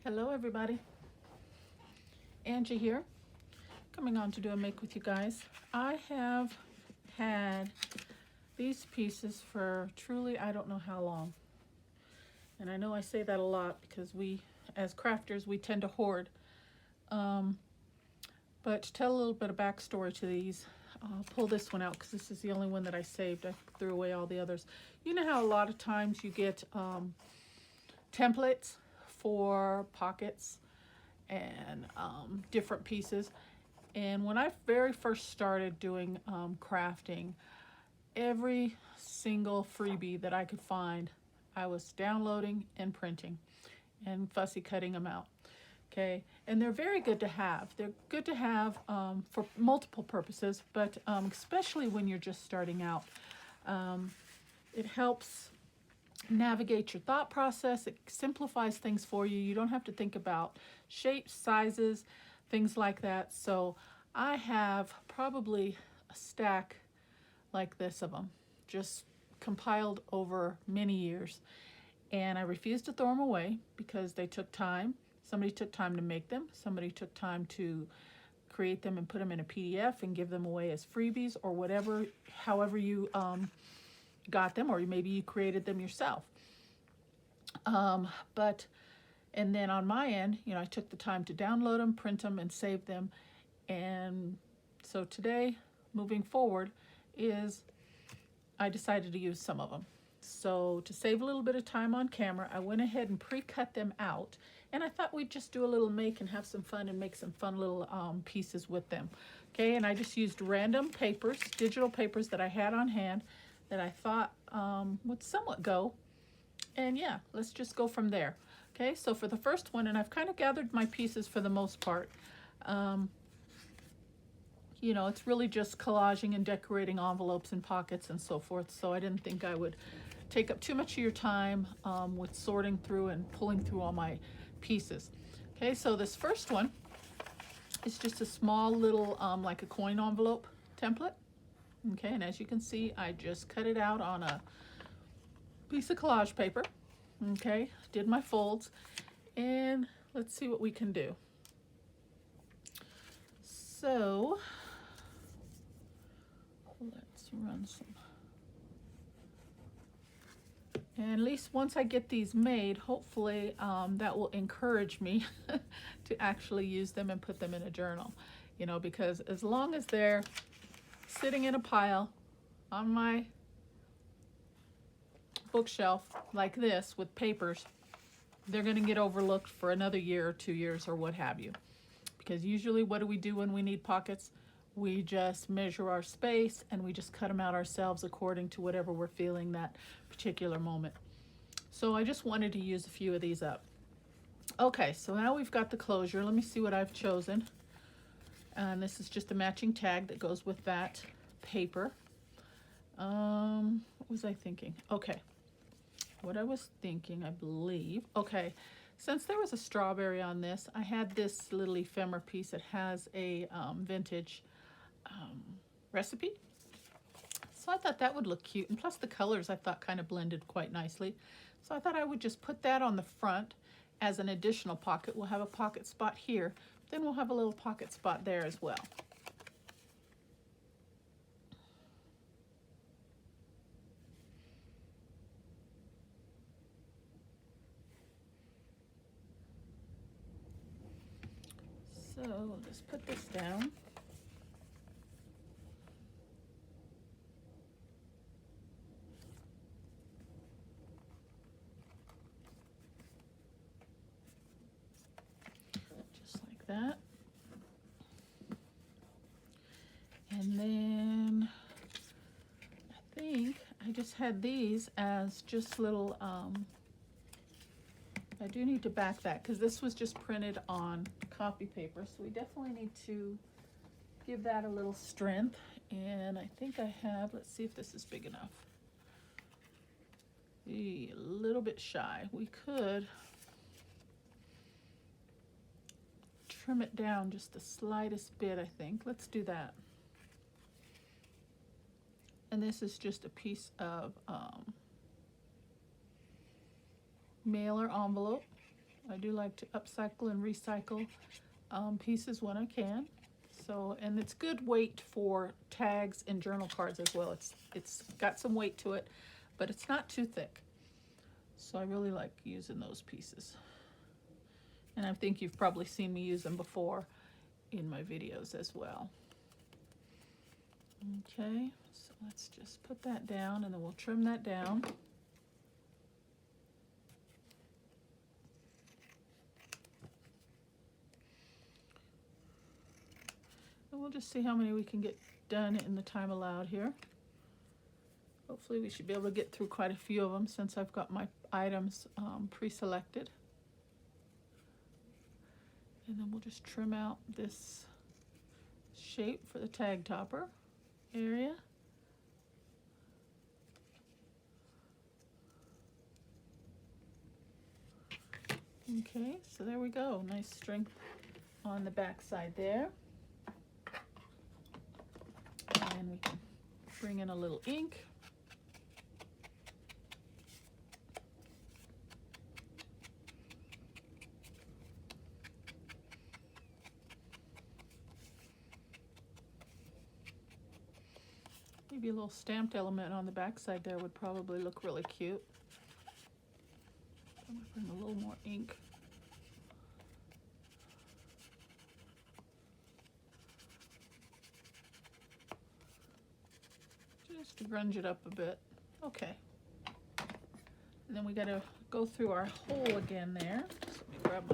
Hello everybody, Angie here, coming on to do a make with you guys. I have had these pieces for truly I don't know how long. And I know I say that a lot because we, as crafters, we tend to hoard. But to tell a little bit of backstory to these, I'll pull this one out because this is the only one that I saved. I threw away all the others. You know how a lot of times you get templates for pockets and different pieces. And when I very first started doing crafting, every single freebie that I could find, I was downloading and printing and fussy cutting them out. Okay, and they're very good to have. They're good to have for multiple purposes, but especially when you're just starting out. It helps navigate your thought process. It simplifies things for you. You don't have to think about shapes, sizes, things like that. So I have probably a stack like this of them, just compiled over many years. And I refuse to throw them away because they took time. Somebody took time to make them. Somebody took time to create them and put them in a PDF and give them away as freebies or whatever, however you got them, or maybe you created them yourself. And then on my end, I took the time to download them, print them, and save them. And so today, moving forward, is I decided to use some of them. So to save a little bit of time on camera, I went ahead and pre-cut them out. And I thought we'd just do a little make and have some fun and make some fun little pieces with them. Okay, and I just used random papers, digital papers that I had on hand that I thought would somewhat go. And yeah, let's just go from there. Okay, so for the first one, and I've kind of gathered my pieces for the most part. It's really just collaging and decorating envelopes and pockets and so forth. So I didn't think I would take up too much of your time with sorting through and pulling through all my pieces. Okay, so this first one is just a small little, like a coin envelope template. Okay, and as you can see, I just cut it out on a piece of collage paper. Okay, did my folds, and let's see what we can do. So let's run some. And at least once I get these made, hopefully that will encourage me to actually use them and put them in a journal. Because as long as they're sitting in a pile on my bookshelf like this with papers, they're going to get overlooked for another year or 2 years or what have you. Because usually what do we do when we need pockets? We just measure our space and we just cut them out ourselves according to whatever we're feeling that particular moment. So I just wanted to use a few of these up. Okay, so now we've got the closure. Let me see what I've chosen. And this is just a matching tag that goes with that paper. What was I thinking? Okay, what I was thinking, I believe, okay, since there was a strawberry on this, I had this little ephemera piece that has a vintage recipe. So I thought that would look cute, and plus the colors I thought kind of blended quite nicely. So I thought I would just put that on the front as an additional pocket. We'll have a pocket spot here, then we'll have a little pocket spot there as well. So we'll just put this down. Just like that. And then I think I just had these as just little, I do need to back that because this was just printed on copy paper. So we definitely need to give that a little strength. And I think I have, let's see if this is big enough. A little bit shy. We could trim it down just the slightest bit, I think. Let's do that. And this is just a piece of mailer envelope. I do like to upcycle and recycle pieces when I can. So, and it's good weight for tags and journal cards as well. It's got some weight to it, but it's not too thick. So I really like using those pieces. And I think you've probably seen me use them before in my videos as well. Okay, so let's just put that down and then we'll trim that down. And we'll just see how many we can get done in the time allowed here. Hopefully we should be able to get through quite a few of them since I've got my items pre-selected. And then we'll just trim out this shape for the tag topper area. Okay, so there we go. Nice strength on the back side there. And we can bring in a little ink. Maybe a little stamped element on the back side there would probably look really cute. I'm gonna bring a little more ink. Just to grunge it up a bit. Okay. And then we gotta go through our hole again there. So let me grab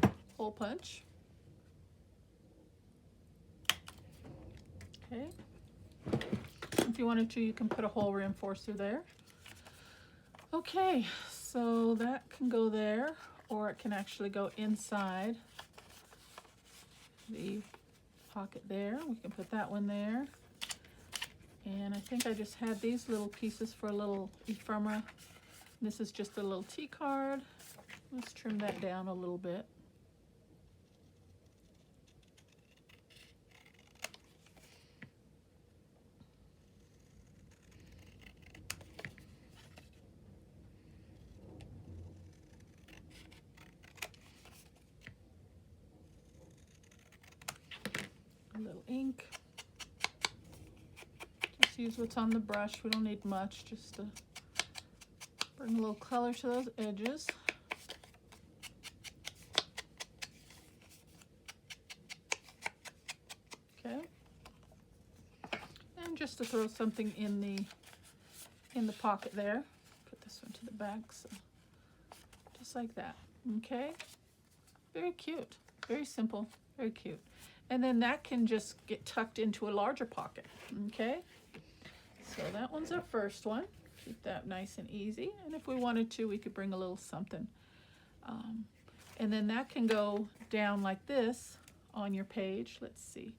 my hole punch. Okay. If you wanted to, you can put a hole reinforcer there. Okay, so that can go there, or it can actually go inside the pocket there. We can put that one there. And I think I just had these little pieces for a little ephemera. This is just a little tea card. Let's trim that down a little bit. A little ink. Just use what's on the brush. We don't need much, just to bring a little color to those edges. Okay. And just to throw something in the pocket there. Put this one to the back, so just like that. Okay. Very cute. Very simple. Very cute. And then that can just get tucked into a larger pocket. Okay. So that one's our first one. Keep that nice and easy. And if we wanted to, we could bring a little something. And then that can go down like this on your page. Let's see.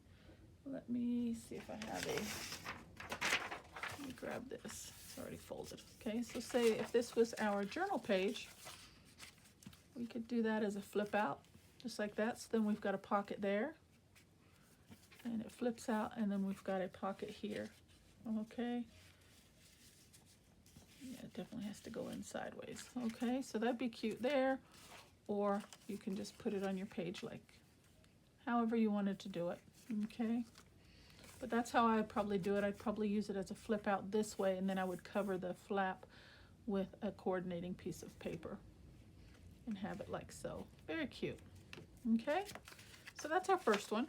Let me see if I have let me grab this. It's already folded. Okay, so say if this was our journal page, we could do that as a flip out, just like that. So then we've got a pocket there. And it flips out, and then we've got a pocket here. Okay. Yeah, it definitely has to go in sideways. Okay, so that'd be cute there. Or you can just put it on your page like however you wanted to do it. Okay. But that's how I'd probably do it. I'd probably use it as a flip out this way, and then I would cover the flap with a coordinating piece of paper and have it like so. Very cute. Okay, so that's our first one.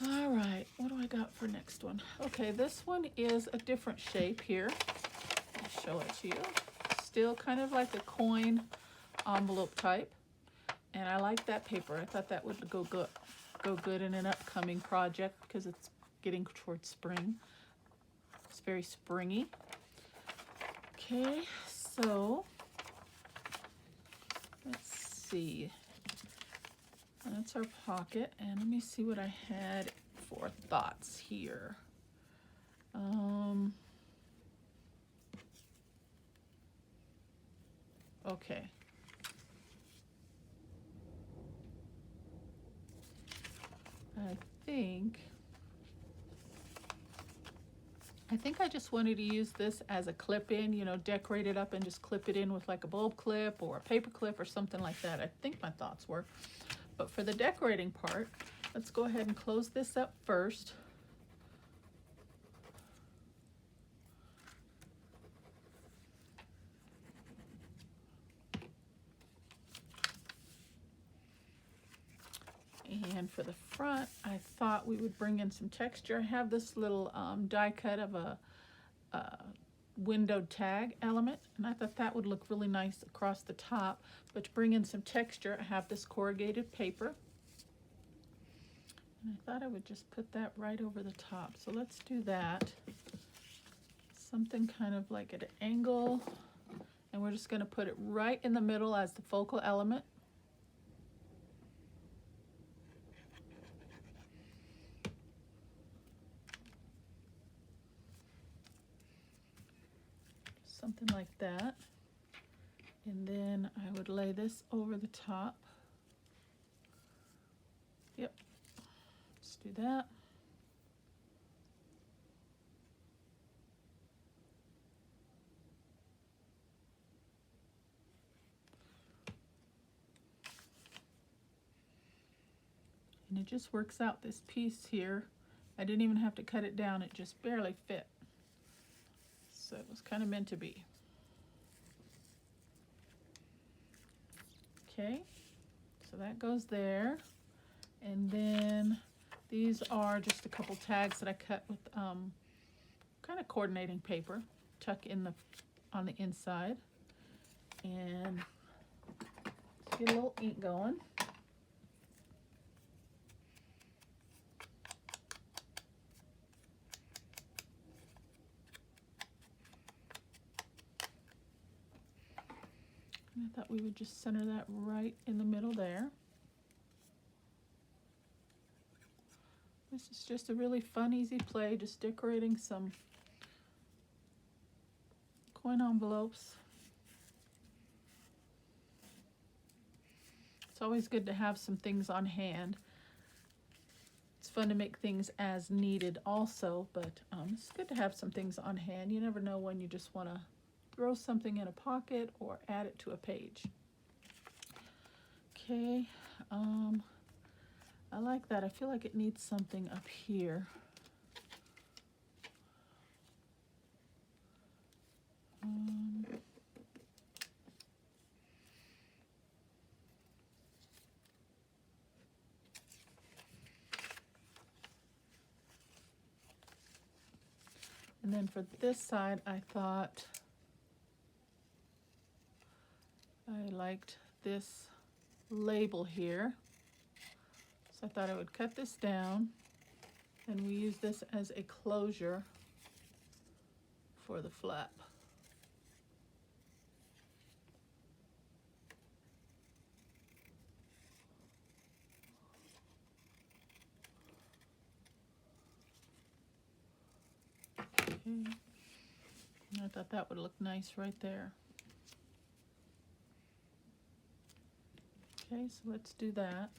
All right, what do I got for next one? Okay, this one is a different shape here. I'll show it to you. Still kind of like a coin envelope type. And I like that paper. I thought that would go good in an upcoming project because it's getting towards spring. It's very springy. Okay, so let's see. That's our pocket, and let me see what I had for thoughts here. Okay. I think I think I just wanted to use this as a clip-in, you know, decorate it up and just clip it in with like a bulb clip or a paper clip or something like that. I think my thoughts were. But for the decorating part, let's go ahead and close this up first. And for the front, I thought we would bring in some texture. I have this little die cut of a windowed tag element, and I thought that would look really nice across the top. But to bring in some texture, I have this corrugated paper, and I thought I would just put that right over the top. So let's do that. Something kind of like at an angle, and we're just going to put it right in the middle as the focal element. Something like that. And then I would lay this over the top. Yep, let's do that. And it just works out, this piece here. I didn't even have to cut it down, it just barely fit. So it was kind of meant to be. Okay, so that goes there. And then these are just a couple tags that I cut with kind of coordinating paper, tuck in on the inside. And get a little ink going. I thought we would just center that right in the middle there. This is just a really fun, easy play, just decorating some coin envelopes. It's always good to have some things on hand. It's fun to make things as needed also, but it's good to have some things on hand. You never know when you just want to throw something in a pocket or add it to a page. Okay, I like that. I feel like it needs something up here. And then for this side, I thought I liked this label here. So I thought I would cut this down, and we use this as a closure for the flap. Okay. And I thought that would look nice right there. Okay, so let's do that.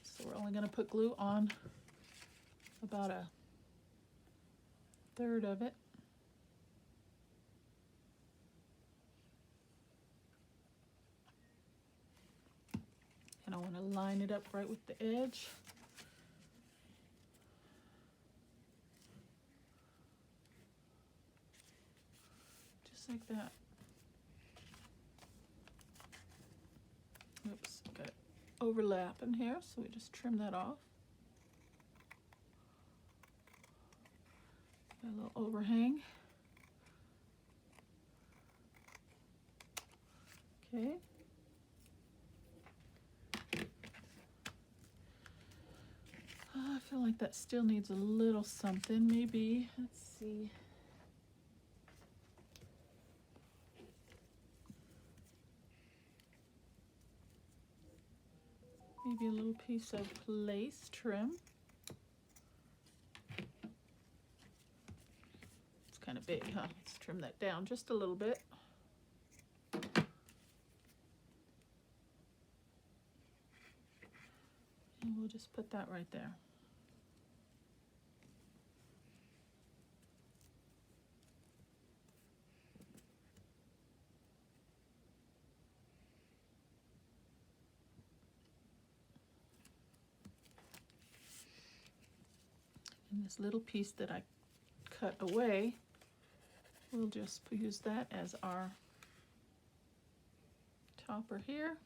So we're only going to put glue on about a third of it. And I want to line it up right with the edge. Just like that. Oops, got overlap in here, so we just trim that off. Got a little overhang. Okay. I feel like that still needs a little something, maybe. Let's see. Maybe a little piece of lace trim. It's kind of big, huh? Let's trim that down just a little bit. And we'll just put that right there. And this little piece that I cut away, we'll just use that as our topper here.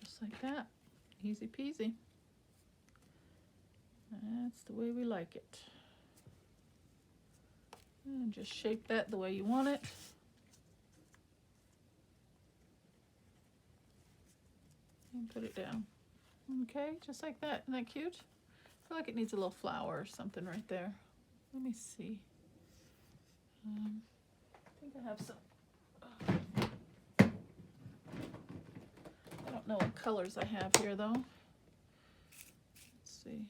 Just like that, easy peasy. That's the way we like it. And just shape that the way you want it. And put it down. Okay, just like that. Isn't that cute? I feel like it needs a little flower or something right there. Let me see. I think I have some. I don't know what colors I have here though. Let's see.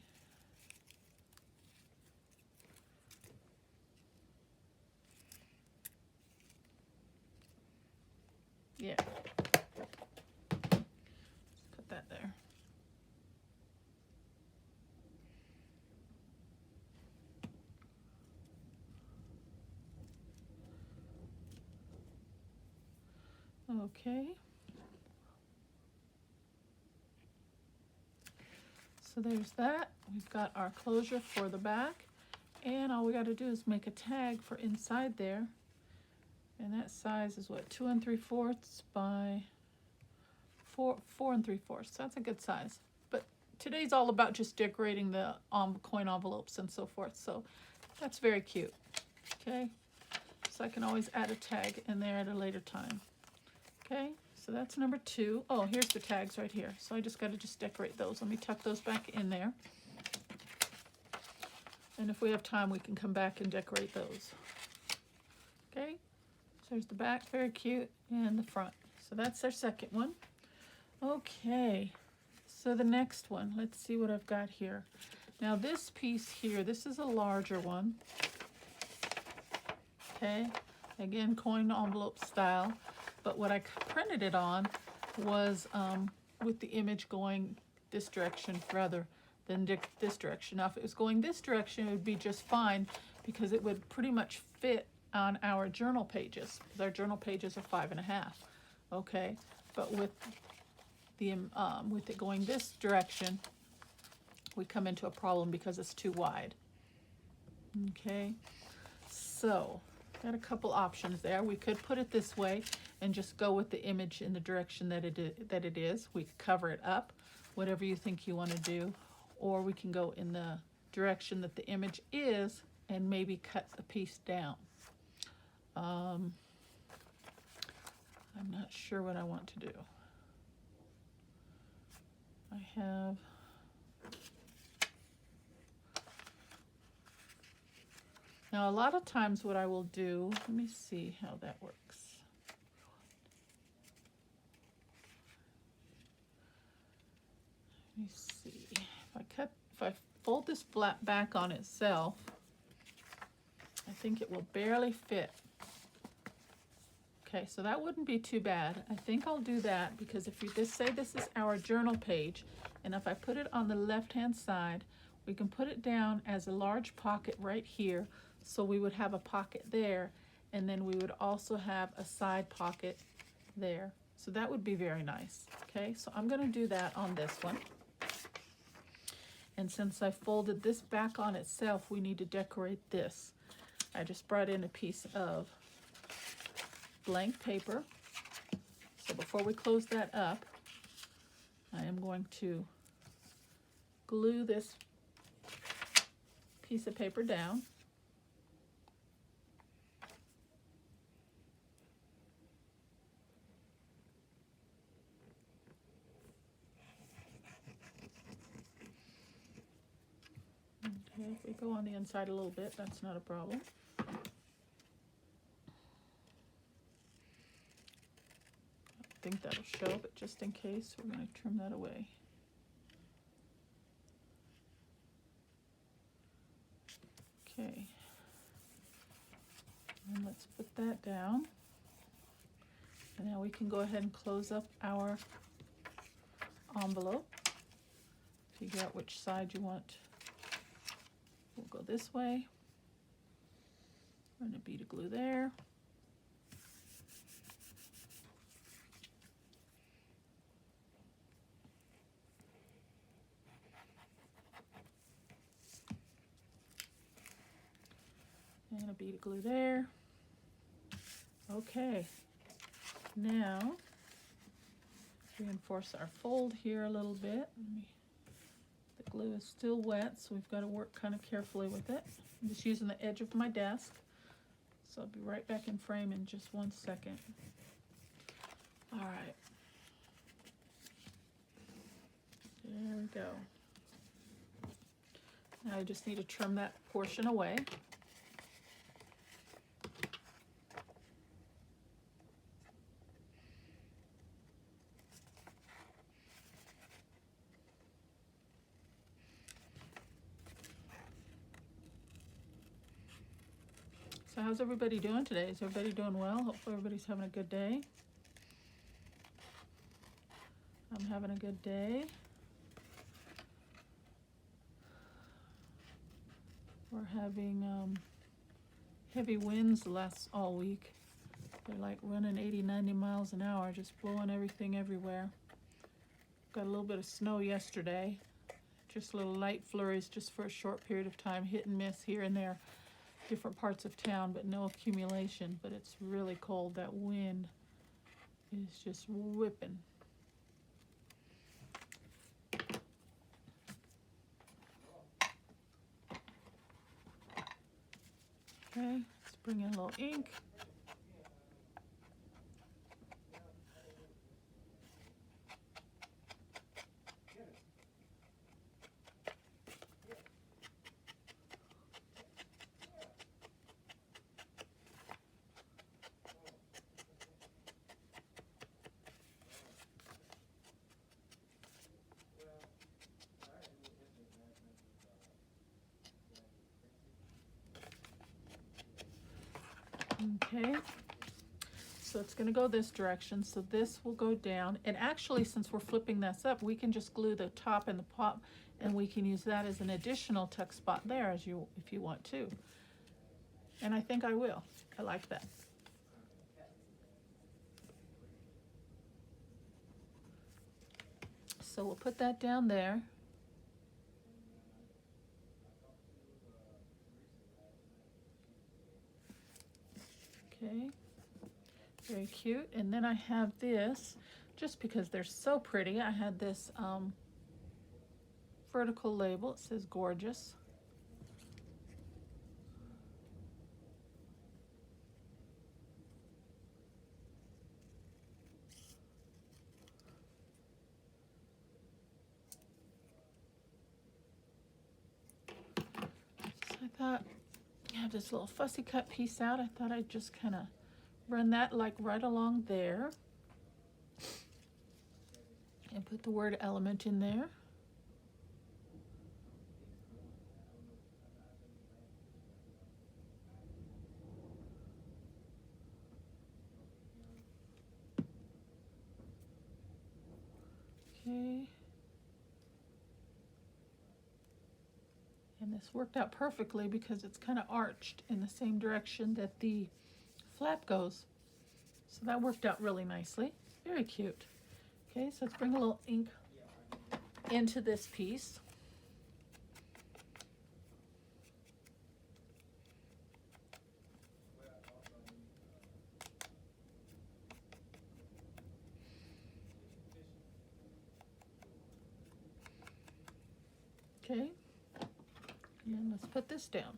Yeah. Put that there. Okay. So there's that. We've got our closure for the back, and all we got to do is make a tag for inside there. And that size is what, 2 3/4 by 4 3/4. That's a good size. But today's all about just decorating the coin envelopes and so forth. So that's very cute. Okay. So I can always add a tag in there at a later time. Okay. So that's number 2. Oh, here's the tags right here. So I just got to just decorate those. Let me tuck those back in there. And if we have time, we can come back and decorate those. Okay. So there's the back, very cute, and the front. So that's our second one. Okay. So the next one, let's see what I've got here. Now this piece here, this is a larger one. Okay. Again, coin envelope style. But what I printed it on was with the image going this direction rather than this direction. Now, if it was going this direction, it would be just fine because it would pretty much fit on our journal pages, because our journal pages are 5.5. Okay, but with it going this direction, we come into a problem because it's too wide. Okay, so got a couple options there. We could put it this way and just go with the image in the direction that it is. We could cover it up, whatever you think you want to do, or we can go in the direction that the image is and maybe cut the piece down. I'm not sure what I want to do. I have now a lot of times what I will do, let me see how that works. Let me see. If I fold this flat back on itself, I think it will barely fit. Okay, so that wouldn't be too bad. I think I'll do that because if you just say this is our journal page, and if I put it on the left-hand side, we can put it down as a large pocket right here. So we would have a pocket there, and then we would also have a side pocket there. So that would be very nice. Okay, so I'm going to do that on this one. And since I folded this back on itself, we need to decorate this. I just brought in a piece of blank paper. So before we close that up, I am going to glue this piece of paper down. Okay, if we go on the inside a little bit, that's not a problem. I think that'll show, but just in case, we're going to trim that away. Okay, and let's put that down. And now we can go ahead and close up our envelope. Figure out which side you want. We'll go this way. Run a bead of glue there. And a bead of glue there. Okay, now reinforce our fold here a little bit. The glue is still wet, so we've got to work kind of carefully with it. I'm just using the edge of my desk, so I'll be right back in frame in just 1 second. All right, there we go. Now I just need to trim that portion away. So how's everybody doing today? Is everybody doing well? Hopefully everybody's having a good day. I'm having a good day. We're having heavy winds all week. They're like running 80, 90 miles an hour, just blowing everything everywhere. Got a little bit of snow yesterday. Just little light flurries just for a short period of time, hit and miss here and there. Different parts of town, but no accumulation. But it's really cold. That wind is just whipping. Okay, let's bring in a little ink. Okay, so it's going to go this direction, so this will go down, and actually since we're flipping this up, we can just glue the top and the pop, and we can use that as an additional tuck spot there if you want to, and I think I will. I like that. So we'll put that down there. Okay, very cute. And then I have this, just because they're so pretty, I had this vertical label. It says gorgeous. So I thought, I have this little fussy cut piece out. I thought I'd just kind of run that like right along there and put the word element in there. Okay. And this worked out perfectly because it's kind of arched in the same direction that the flap goes. So that worked out really nicely. Very cute. Okay, so let's bring a little ink into this piece. Okay, and let's put this down.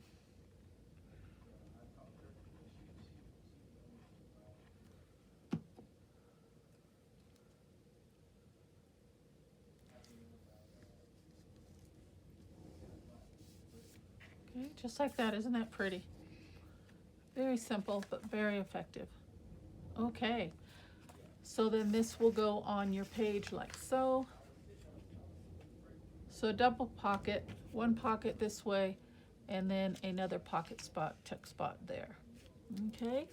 Okay, just like that. Isn't that pretty? Very simple, but very effective. Okay, so then this will go on your page like so. So a double pocket, one pocket this way, and then another pocket spot, tuck spot there. Okay,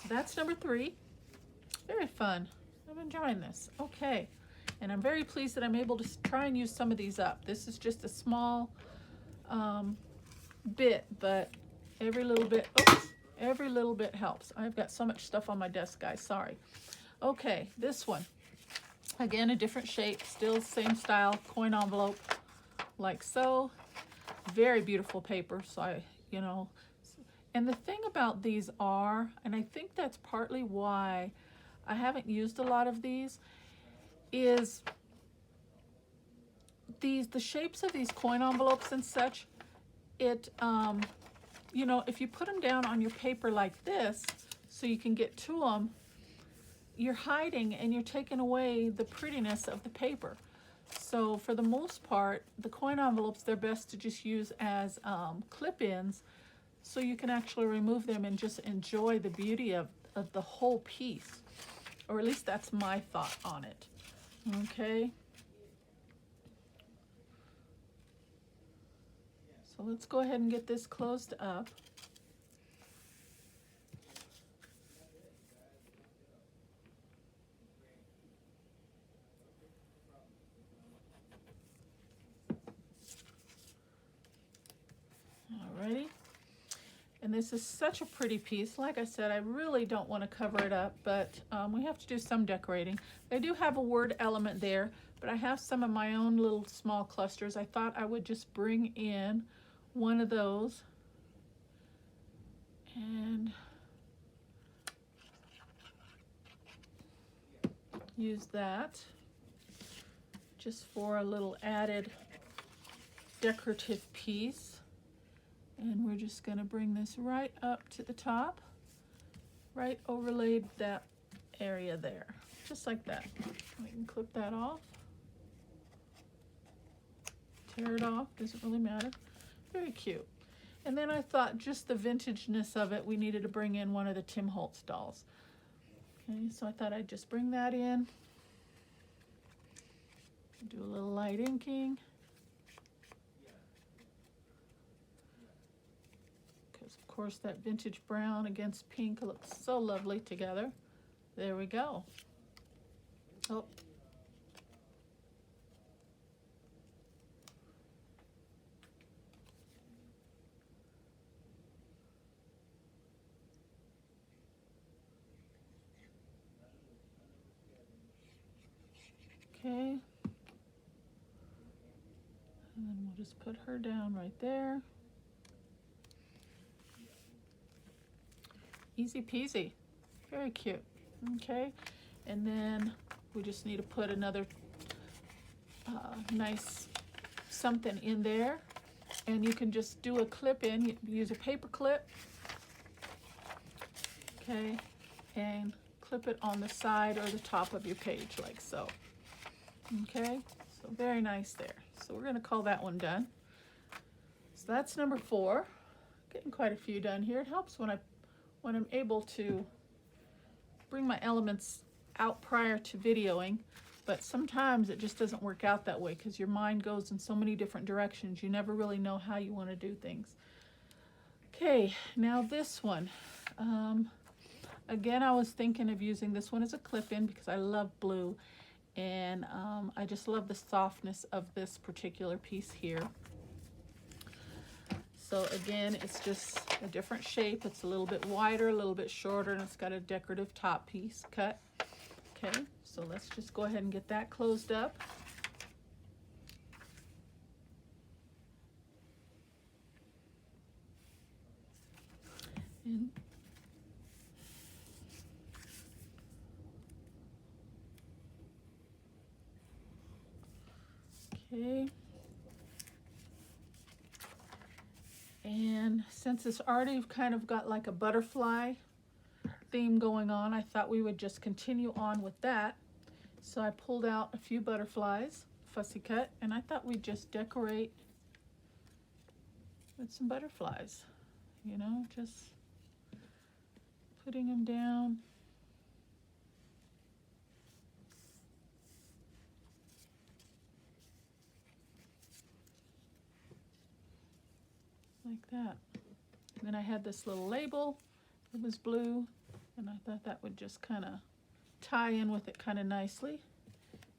so that's number 3. very fun. I'm enjoying this. Okay, and I'm very pleased that I'm able to try and use some of these up. This is just a small bit, but every little bit, oops, every little bit helps. I've got so much stuff on my desk, guys, sorry. Okay, this one, again, a different shape, still same style, coin envelope, like so. Very beautiful paper, so and the thing about these are, and I think that's partly why I haven't used a lot of these, is the shapes of these coin envelopes and such, it, if you put them down on your paper like this, so you can get to them, you're hiding and you're taking away the prettiness of the paper. So for the most part, the coin envelopes, they're best to just use as clip-ins, so you can actually remove them and just enjoy the beauty of the whole piece. Or at least that's my thought on it. Okay. So let's go ahead and get this closed up. Alrighty. And this is such a pretty piece. Like I said, I really don't want to cover it up, but we have to do some decorating. They do have a word element there, but I have some of my own little small clusters. I thought I would just bring in one of those and use that just for a little added decorative piece. And we're just going to bring this right up to the top, right overlaid that area there, just like that. We can clip that off, tear it off, doesn't really matter. Very cute. And then I thought just the vintageness of it, we needed to bring in one of the Tim Holtz dolls. Okay, so I thought I'd just bring that in, do a little light inking. Of course, that vintage brown against pink looks so lovely together. There we go. Oh. Okay. And then we'll just put her down right there. Easy peasy, very cute. Okay, and then we just need to put another nice something in there, and you can just do a clip in. You use a paper clip, okay, and clip it on the side or the top of your page like so. Okay, so very nice there. So we're going to call that one done. So that's number 4. Getting quite a few done here. It helps when I'm able to bring my elements out prior to videoing, but sometimes it just doesn't work out that way because your mind goes in so many different directions. You never really know how you want to do things. Okay, now this one. Again, I was thinking of using this one as a clip-in because I love blue, and I just love the softness of this particular piece here. So again, it's just a different shape. It's a little bit wider, a little bit shorter, and it's got a decorative top piece cut. Okay, so let's just go ahead and get that closed up. And okay. And since it's already kind of got like a butterfly theme going on, I thought we would just continue on with that. So I pulled out a few butterflies, fussy cut, and I thought we'd just decorate with some butterflies, you know, just putting them down. Like that. And then I had this little label. It was blue, and I thought that would just kind of tie in with it kind of nicely.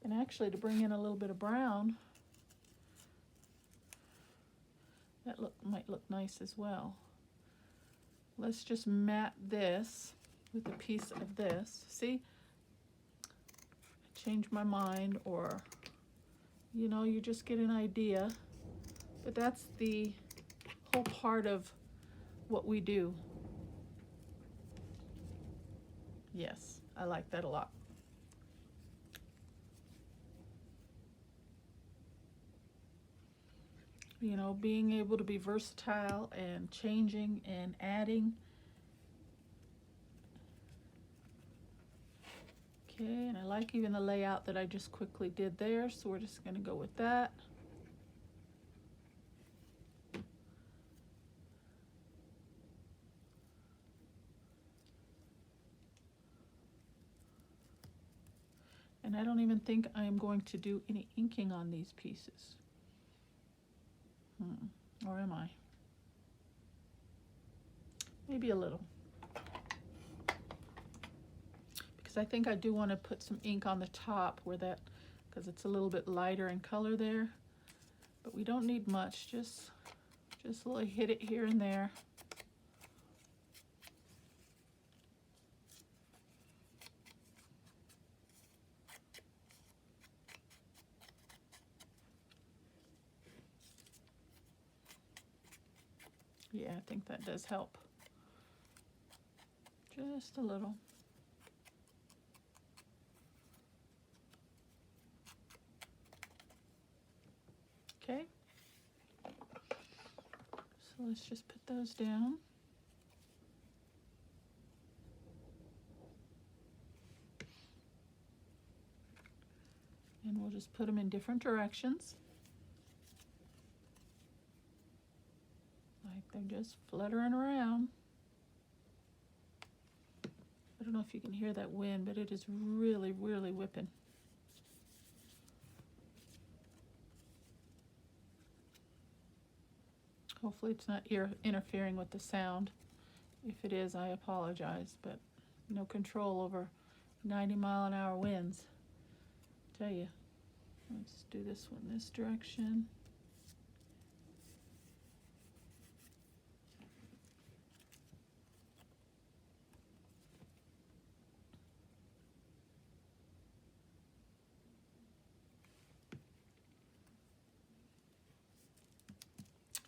And actually, to bring in a little bit of brown, that might look nice as well. Let's just mat this with a piece of this. See? I changed my mind, or, you know, you just get an idea. But that's the whole part of what we do. Yes, I like that a lot. You know, being able to be versatile and changing and adding. Okay, and I like even the layout that I just quickly did there, so we're just going to go with that. And I don't even think I am going to do any inking on these pieces. Or am I? Maybe a little. Because I think I do want to put some ink on the top where that, because it's a little bit lighter in color there. But we don't need much, just a little hit it here and there. Yeah, I think that does help. Just a little. Okay. So let's just put those down. And we'll just put them in different directions. Like they're just fluttering around. I don't know if you can hear that wind, but it is really, really whipping. Hopefully it's not interfering with the sound. If it is, I apologize, but no control over 90-mile-an-hour winds. Tell you. Let's do this one this direction.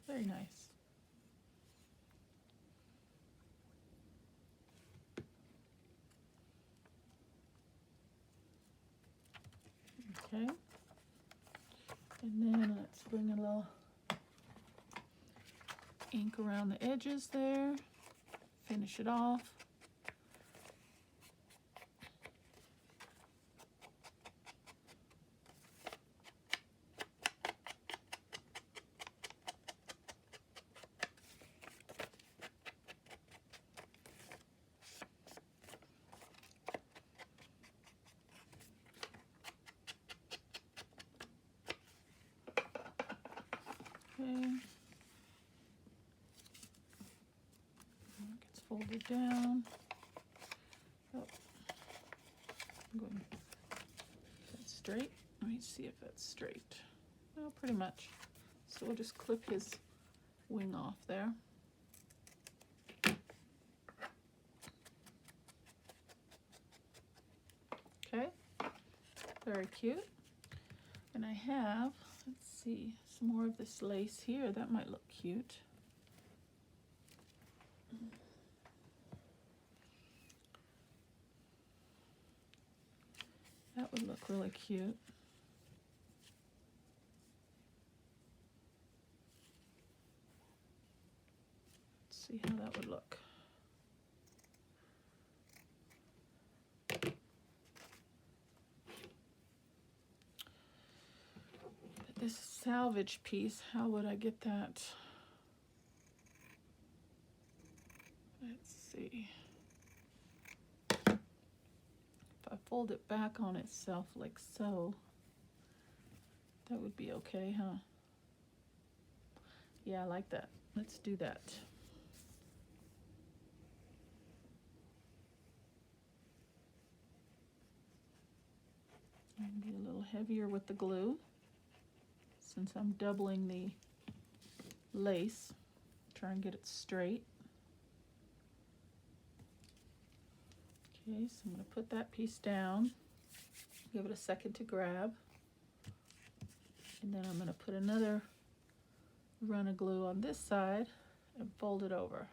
Very nice. Okay. And then let's bring a little ink around the edges there. Finish it off. Okay. It gets folded down. Oh. I'm going. That's straight. Let me see if that's straight. Oh, pretty much. So we'll just clip his wing off there. Okay. Very cute. And I have, let's see, some more of this lace here. That might look cute. That would look really cute. Let's see how that would look. This salvage piece, how would I get that? Let's see. If I fold it back on itself like so, that would be okay, huh? Yeah, I like that. Let's do that. Maybe a little heavier with the glue since I'm doubling the lace. Try and get it straight. Okay, so I'm going to put that piece down, give it a second to grab, and then I'm going to put another run of glue on this side and fold it over.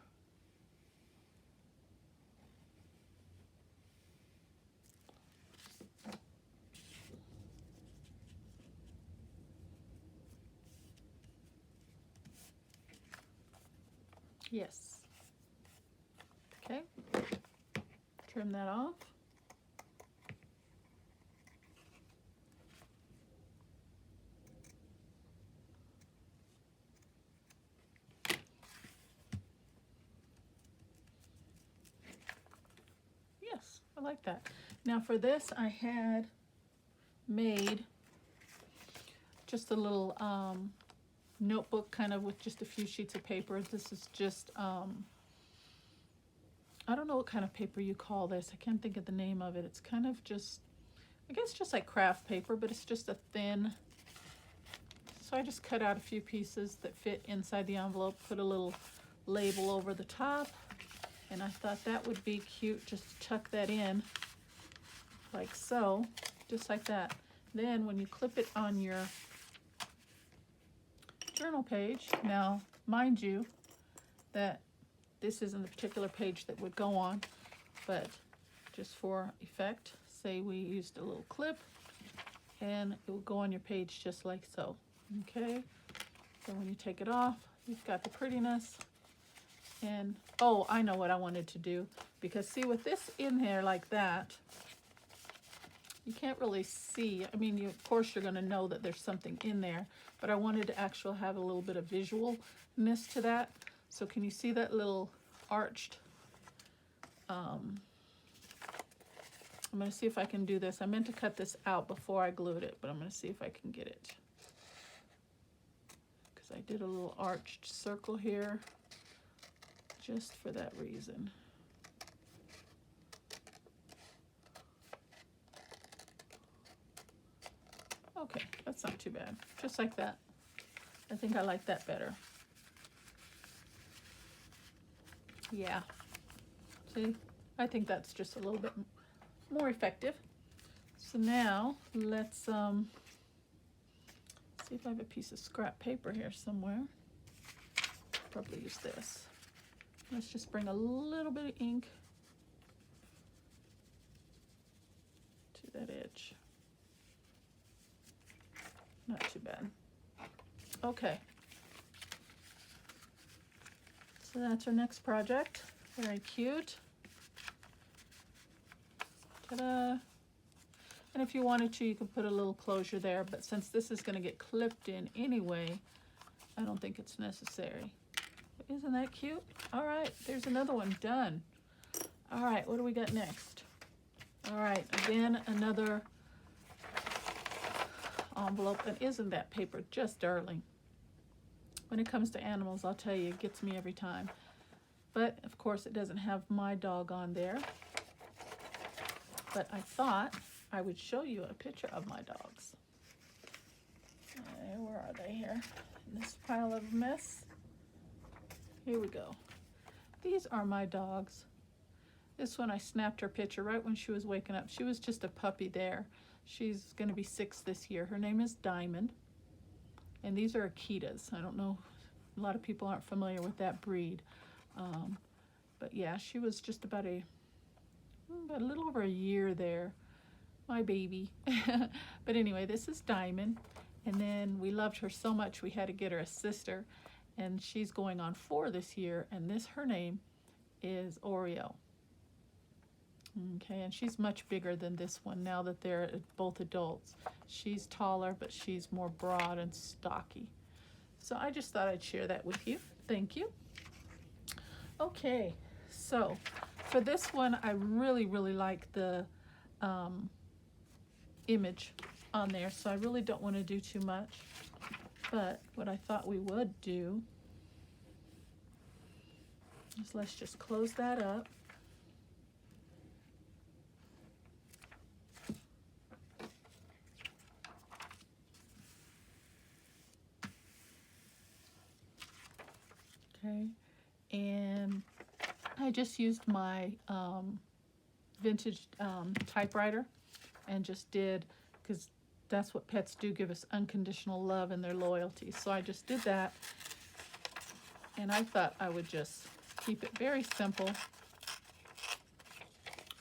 Yes. Okay. Trim that off. Yes, I like that. Now for this, I had made just a little notebook kind of with just a few sheets of paper. This is just, I don't know what kind of paper you call this. I can't think of the name of it. It's kind of just, I guess just like craft paper, but it's just a thin. So I just cut out a few pieces that fit inside the envelope, put a little label over the top, and I thought that would be cute just to tuck that in like so, just like that. Then when you clip it on your journal page, now mind you that this isn't the particular page that would go on, but just for effect, say we used a little clip and it will go on your page just like so. Okay, so when you take it off, you've got the prettiness. And oh, I know what I wanted to do, because see, with this in there like that, you can't really see. I mean, of course you're going to know that there's something in there, but I wanted to actually have a little bit of visualness to that. So can you see that little arched? I'm going to see if I can do this. I meant to cut this out before I glued it, but I'm going to see if I can get it. Because I did a little arched circle here just for that reason. Okay, that's not too bad. Just like that. I think I like that better. Yeah. See, I think that's just a little bit more effective. So now let's see if I have a piece of scrap paper here somewhere. Probably use this. Let's just bring a little bit of ink to that edge. Not too bad. Okay. So that's our next project. Very cute. Ta-da. And if you wanted to, you could put a little closure there, but since this is going to get clipped in anyway, I don't think it's necessary. But isn't that cute? All right, there's another one done. All right, what do we got next? All right, again, another envelope. And isn't that paper just darling? When it comes to animals, I'll tell you, it gets me every time. But of course it doesn't have my dog on there. But I thought I would show you a picture of my dogs. Where are they here? In this pile of mess. Here we go. These are my dogs. This one I snapped her picture right when she was waking up. She was just a puppy there. She's going to be 6 this year. Her name is Diamond. And these are Akitas. I don't know, a lot of people aren't familiar with that breed. But yeah, she was just about a little over a year there. My baby. But anyway, this is Diamond. And then we loved her so much we had to get her a sister. And she's going on 4 this year. And her name is Oreo. Okay, and she's much bigger than this one now that they're both adults. She's taller, but she's more broad and stocky. So I just thought I'd share that with you. Thank you. Okay, so for this one, I really, really like the image on there, so I really don't want to do too much. But what I thought we would do is let's just close that up. Okay, and I just used my vintage typewriter and just did, because that's what pets do, give us unconditional love and their loyalty. So I just did that, and I thought I would just keep it very simple.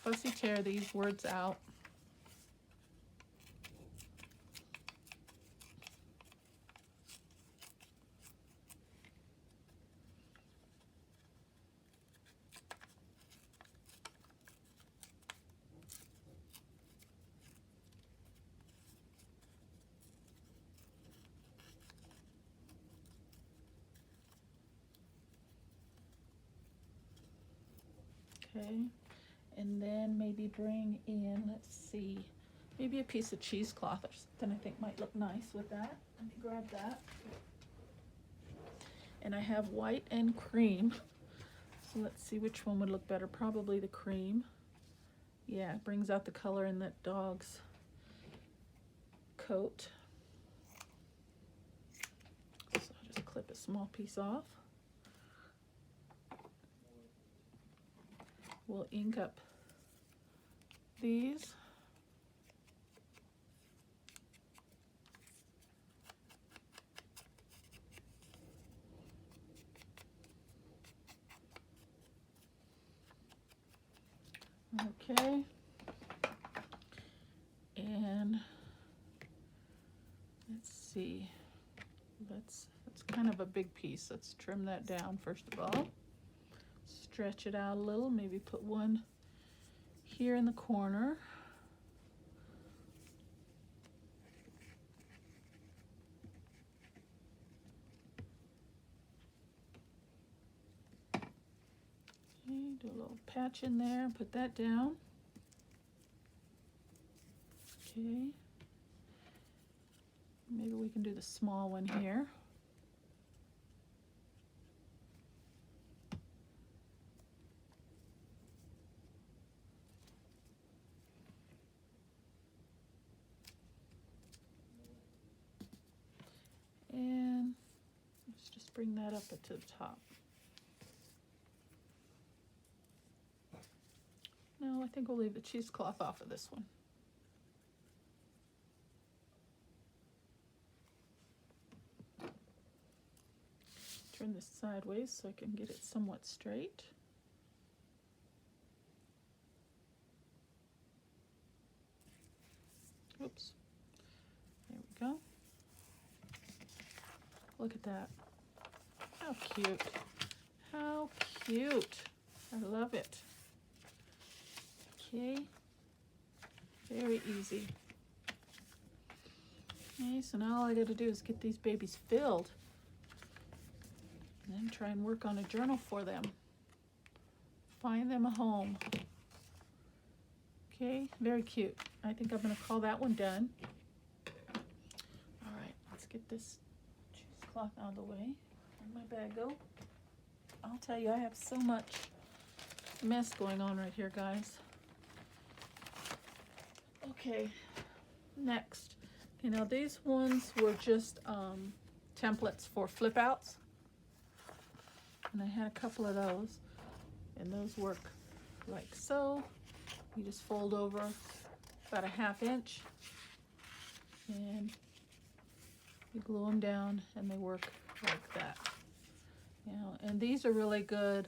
Fussy tear these words out. Okay, and then maybe bring in, let's see, maybe a piece of cheesecloth or something I think might look nice with that. Let me grab that. And I have white and cream, so let's see which one would look better. Probably the cream. Yeah, it brings out the color in that dog's coat. So I'll just clip a small piece off. We'll ink up these. Okay. And let's see. That's kind of a big piece. Let's trim that down first of all. Stretch it out a little, maybe put one here in the corner. Okay, do a little patch in there, put that down. Okay, maybe we can do the small one here. And let's just bring that up to the top. No, I think we'll leave the cheesecloth off of this one. Turn this sideways so I can get it somewhat straight. Oops. There we go. Look at that. How cute. How cute. I love it. Okay. Very easy. Okay, so now all I got to do is get these babies filled. And then try and work on a journal for them. Find them a home. Okay, very cute. I think I'm going to call that one done. All right, let's get this cheesecloth out of the way. Where'd my bag go? I'll tell you, I have so much mess going on right here, guys. Okay, next. You know, these ones were just templates for flip outs. And I had a couple of those. And those work like so. You just fold over about a 1/2 inch. And you glue them down and they work like that. You know, and these are really good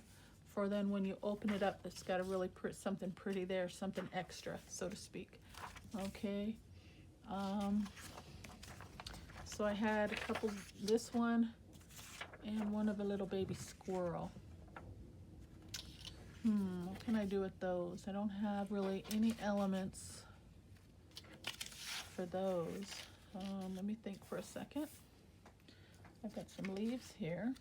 for then when you open it up, it's got a really something pretty there, something extra, so to speak. Okay. So I had a couple, this one and one of a little baby squirrel. What can I do with those? I don't have really any elements for those. Let me think for a second. I've got some leaves here.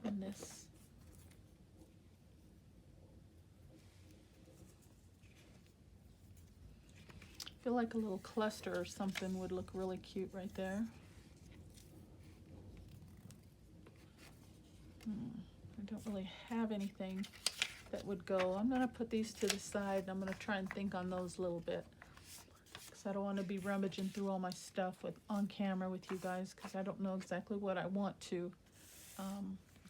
And this. I feel like a little cluster or something would look really cute right there. I don't really have anything that would go. I'm going to put these to the side and I'm going to try and think on those a little bit. Because I don't want to be rummaging through all my stuff on camera with you guys, because I don't know exactly what I want to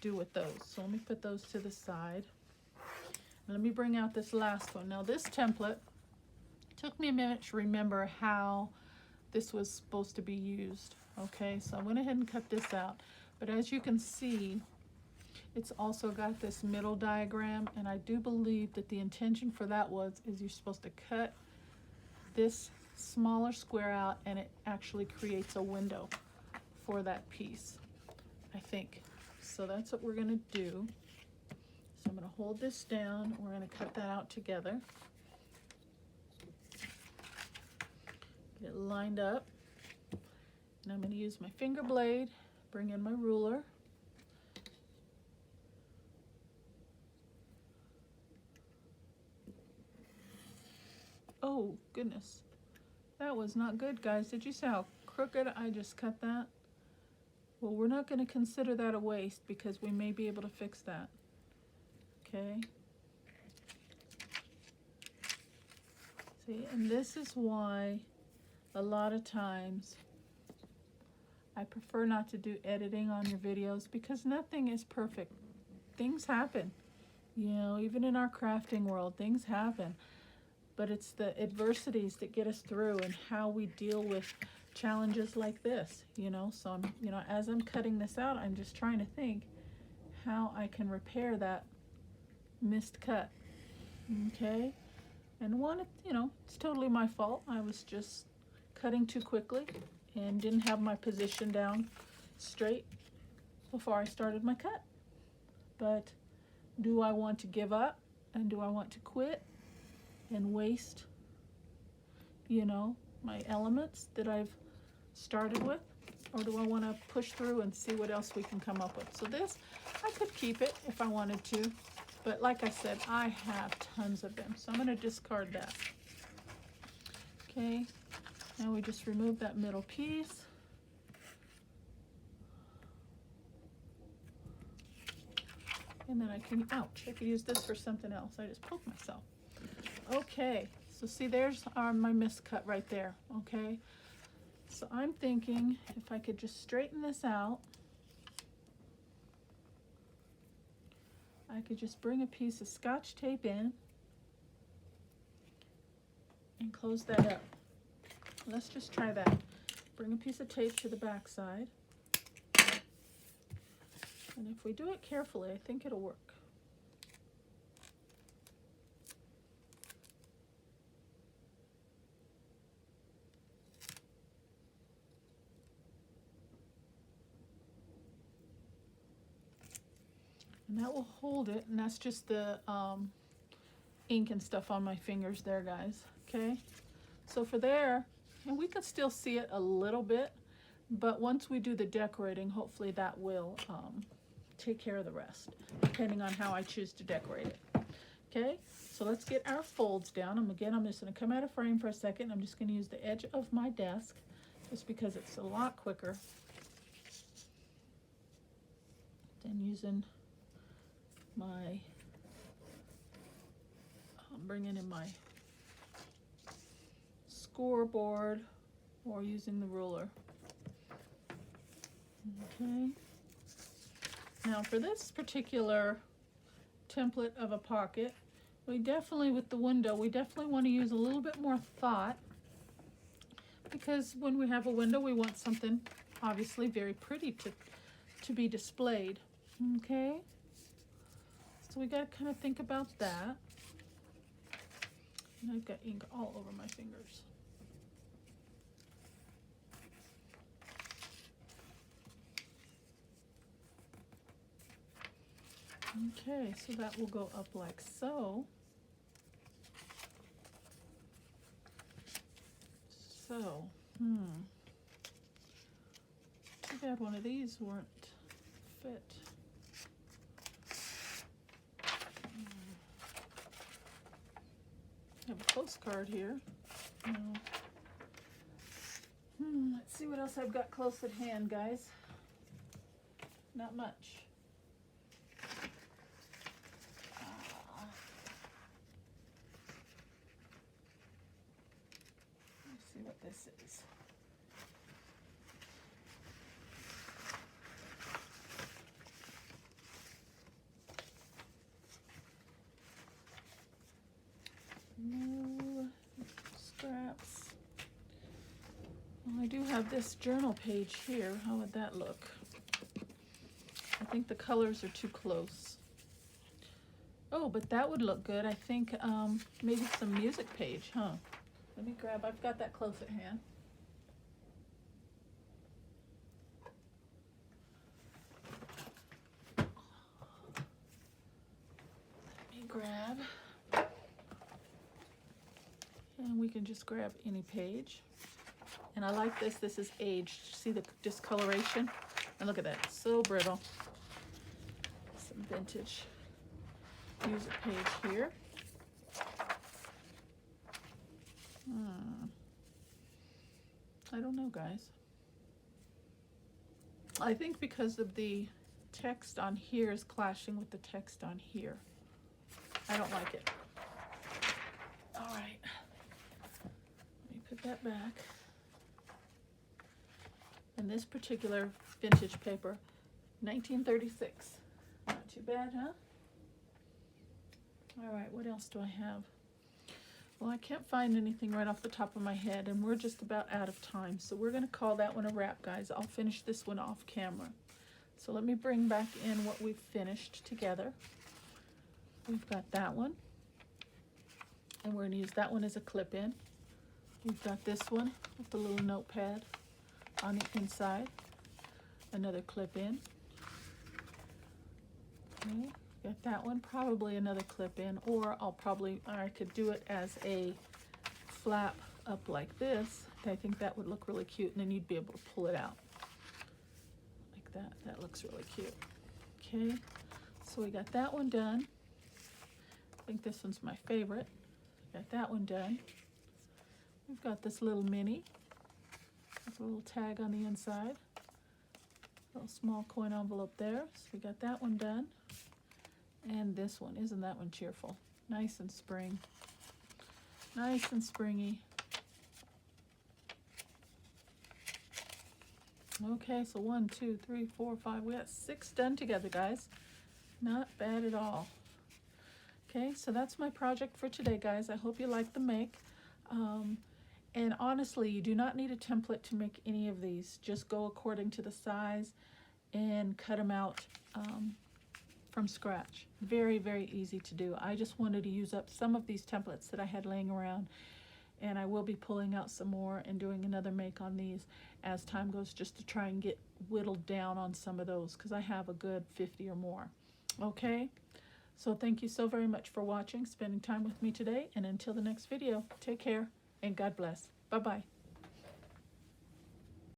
do with those. So let me put those to the side. Let me bring out this last one. Now this template, took me a minute to remember how this was supposed to be used. Okay, so I went ahead and cut this out. But as you can see, it's also got this middle diagram, and I do believe that the intention for that is you're supposed to cut this smaller square out, and it actually creates a window for that piece, I think. So that's what we're gonna do. So I'm gonna hold this down, we're gonna cut that out together. Get it lined up, and I'm gonna use my finger blade, bring in my ruler. Oh goodness, that was not good, guys. Did you see how crooked I just cut that? Well, we're not going to consider that a waste because we may be able to fix that. Okay. See, and this is why a lot of times I prefer not to do editing on your videos, because nothing is perfect. Things happen. You know, even in our crafting world, things happen. But it's the adversities that get us through, and how we deal with challenges like this, you know. So I'm, you know, as I'm cutting this out, I'm just trying to think how I can repair that missed cut. Okay. And one, you know, it's totally my fault. I was just cutting too quickly and didn't have my position down straight before I started my cut. But do I want to give up, and do I want to quit and waste, you know, my elements that I've started with? Or do I want to push through and see what else we can come up with? So this, I could keep it if I wanted to, but like I said, I have tons of them, so I'm going to discard that. Okay, now we just remove that middle piece. And then I can, ouch, I could use this for something else. I just poked myself. Okay, so see, there's my miscut right there. Okay, so I'm thinking if I could just straighten this out, I could just bring a piece of Scotch tape in and close that up. Let's just try that. Bring a piece of tape to the back side, and if we do it carefully, I think it'll work. And that will hold it, and that's just the ink and stuff on my fingers there, guys. Okay, so for there, and we can still see it a little bit, but once we do the decorating, hopefully that will take care of the rest, depending on how I choose to decorate it. Okay, so let's get our folds down. I'm just going to come out of frame for a second. I'm just going to use the edge of my desk, just because it's a lot quicker than using my, I'm bringing in my scoreboard or using the ruler. Okay, now for this particular template of a pocket, we definitely, with the window, we definitely want to use a little bit more thought, because when we have a window, we want something obviously very pretty to be displayed. Okay, so we got to kind of think about that. And I've got ink all over my fingers. Okay, so that will go up like so. So, too bad one of these weren't fit. I have a postcard here. Let's see what else I've got close at hand, guys. Not much. Let's see what this is. No scraps. Well, I do have this journal page here. How would that look? I think the colors are too close. Oh, but that would look good. I think maybe some music page, huh? Let me grab, I've got that close at hand. Let me grab, and we can just grab any page. And I like this. This is aged. See the discoloration? And look at that, so brittle. Some vintage music page here. I don't know, guys. I think because of the text on here is clashing with the text on here. I don't like it. All right, let me put that back. And this particular vintage paper, 1936. Not too bad, huh? All right, what else do I have? Well, I can't find anything right off the top of my head, and we're just about out of time. So we're gonna call that one a wrap, guys. I'll finish this one off camera. So let me bring back in what we've finished together. We've got that one, and we're gonna use that one as a clip-in. We've got this one with the little notepad on the inside, another clip-in. Okay. Got that one, probably another clip in, or I could do it as a flap up like this. I think that would look really cute, and then you'd be able to pull it out like that. That looks really cute. Okay, so we got that one done. I think this one's my favorite. Got that one done. We've got this little mini with a little tag on the inside. A little small coin envelope there. So we got that one done. And this one, isn't that one cheerful? Nice and spring. Nice and springy. Okay, so 1, 2, 3, 4, 5. We got 6 done together, guys. Not bad at all. Okay, so that's my project for today, guys. I hope you like the make. And honestly, you do not need a template to make any of these. Just go according to the size and cut them out from scratch. Very, very easy to do. I just wanted to use up some of these templates that I had laying around, and I will be pulling out some more and doing another make on these as time goes, just to try and get whittled down on some of those, because I have a good 50 or more. Okay, so thank you so very much for watching, spending time with me today, and until the next video, take care and God bless. Bye-bye.